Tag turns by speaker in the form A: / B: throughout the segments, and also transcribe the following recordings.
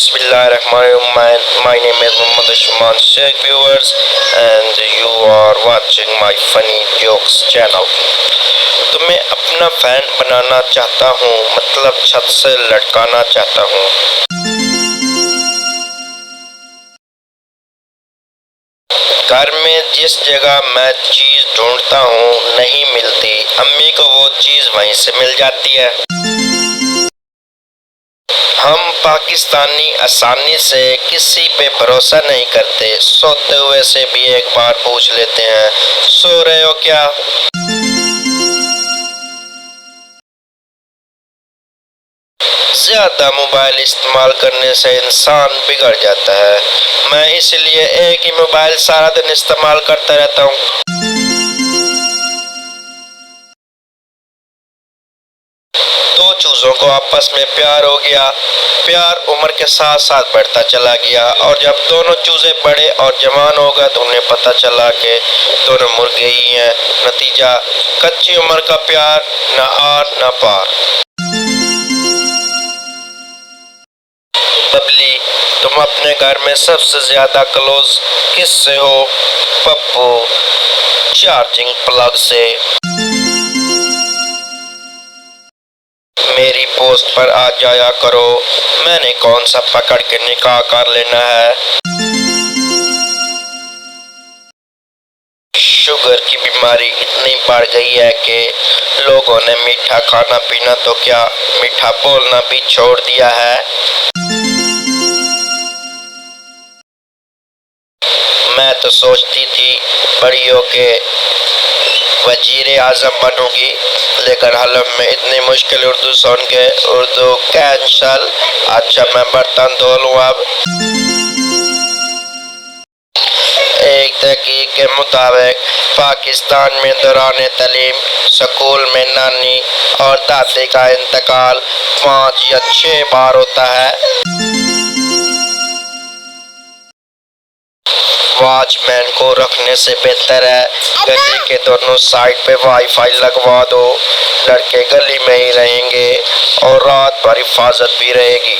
A: Bismillahirrahmanirrahim. My name is Muhammad Ashman Sheikh viewers and you are watching my funny jokes channel. तो मैं अपना fan बनाना चाहता हूँ, मतलब छत से लटकाना चाहता हूँ। घर में जिस जगह मैं चीज ढूंढता हूँ नहीं मिलती, अम्मी को वो चीज वहीं से मिल जाती है। हम पाकिस्तानी आसानी से किसी पे भरोसा नहीं करते, सोते हुए से भी एक बार पूछ लेते हैं, सो रहे हो क्या? ज्यादा मोबाइल इस्तेमाल करने से इंसान बिगड़ जाता है। मैं इसलिए एक ही मोबाइल सारा दिन इस्तेमाल करता रहता हूँ। दो चूजों को आपस में प्यार हो गया। प्यार उम्र के साथ साथ बढ़ता चला गया और जब दोनों चूजे बड़े और जवान हो गए तो उन्हें पता चला कि दोनों मुर्गे ही हैं। नतीजा, कच्ची उम्र का प्यार, न आर न पार। बबली, तुम अपने घर में सबसे ज्यादा क्लोज किससे हो? पप्पू, चार्जिंग प्लग से। मेरी पोस्ट पर आ जाया करो, मैंने कौन सा पकड़ के निकाह कर लेना है। शुगर की बीमारी इतनी बढ़ गई है कि लोगों ने मीठा खाना पीना तो क्या, मीठा बोलना भी छोड़ दिया है। मैं तो सोचती थी बड़ी होके वजीर आजम बनूंगी, लेकिन हलम में इतनी मुश्किल उर्दू सुन के उर्दू कैंसल। अच्छा, मैं बर्तन धो लूँ अब। एक तहकीक के मुताबिक पाकिस्तान में दौरान तालीम स्कूल में नानी और दादी का इंतकाल 5 या 6 बार होता है। वॉचमैन को रखने से बेहतर है गली के दोनों साइड पे वाईफाई लगवा दो। लड़के गली में ही रहेंगे और रात भर हिफाजत भी रहेगी।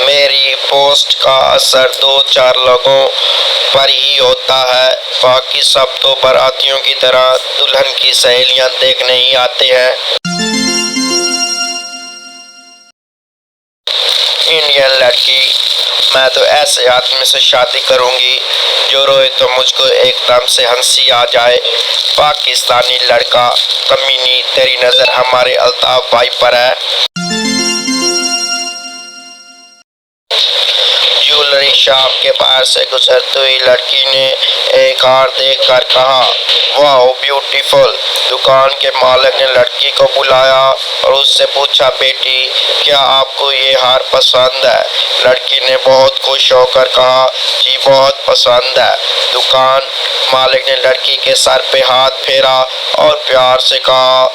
A: मेरी पोस्ट का असर 2-4 लोगों पर ही होता है, बाकी सब तो बारातियों की तरह दुल्हन की सहेलियां देखने ही आते हैं। इंडियन लड़की, मैं तो ऐसे आदमी से शादी करूंगी जो रोए तो मुझको एकदम से हंसी आ जाए। पाकिस्तानी लड़का, कमीनी, तेरी नजर हमारे अल्ताफ भाई पर है। ज्वेलरी शॉप के बाहर से गुजरती हुई लड़की ने एक हार देखकर कहा, वाह ब्यूटीफुल। दुकान के मालिक ने लड़की को बुलाया और उससे पूछा, बेटी क्या आपको ये हार पसंद है? लड़की ने बहुत खुश होकर कहा, जी बहुत पसंद है। दुकान मालिक ने लड़की के सर पे हाथ फेरा और प्यार से कहा,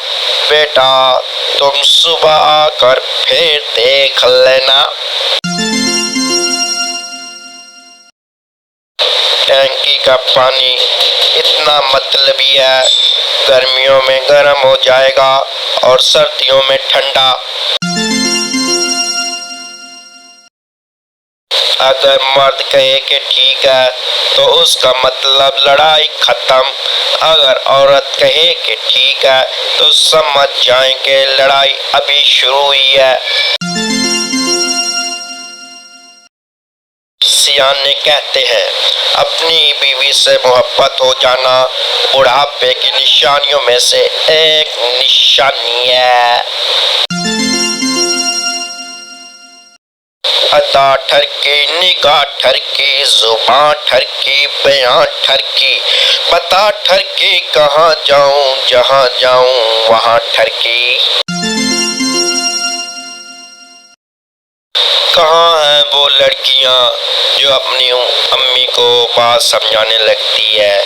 A: बेटा तुम सुबह आकर फिर देख लेना। टैंकी का पानी इतना मतलबी है, गर्मियों में गर्म हो जाएगा और सर्दियों में ठंडा। अगर मर्द कहे कि ठीक है तो उसका मतलब लड़ाई खत्म। अगर औरत कहे कि ठीक है तो समझ जाएं कि लड़ाई अभी शुरू हुई है। सियाने कहते हैं, अपनी बीवी से मोहब्बत हो जाना बुढ़ापे की निशानियों में से एक निशानी है। अदा ठरकी, निगाह ठरकी, जुबान ठरकी, बयान ठरकी, बता ठरकी कहाँ जाऊं, जहाँ जाऊं वहाँ ठरकी। कहाँ हैं वो लड़कियां जो अपनी अम्मी को बात समझाने लगती है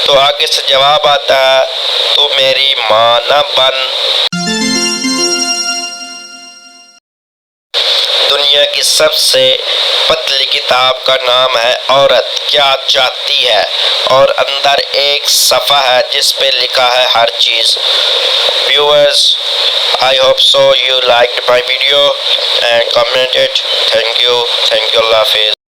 A: तो आगे से जवाब आता है, तू मेरी माँ न बन। दुनिया की सबसे पतली किताब का नाम है औरत क्या चाहती है और अंदर एक सफ़ा है जिस पे लिखा है हर चीज़। Viewers, I hope so you liked my video and commented. Thank you. Thank you. Allah Hafiz.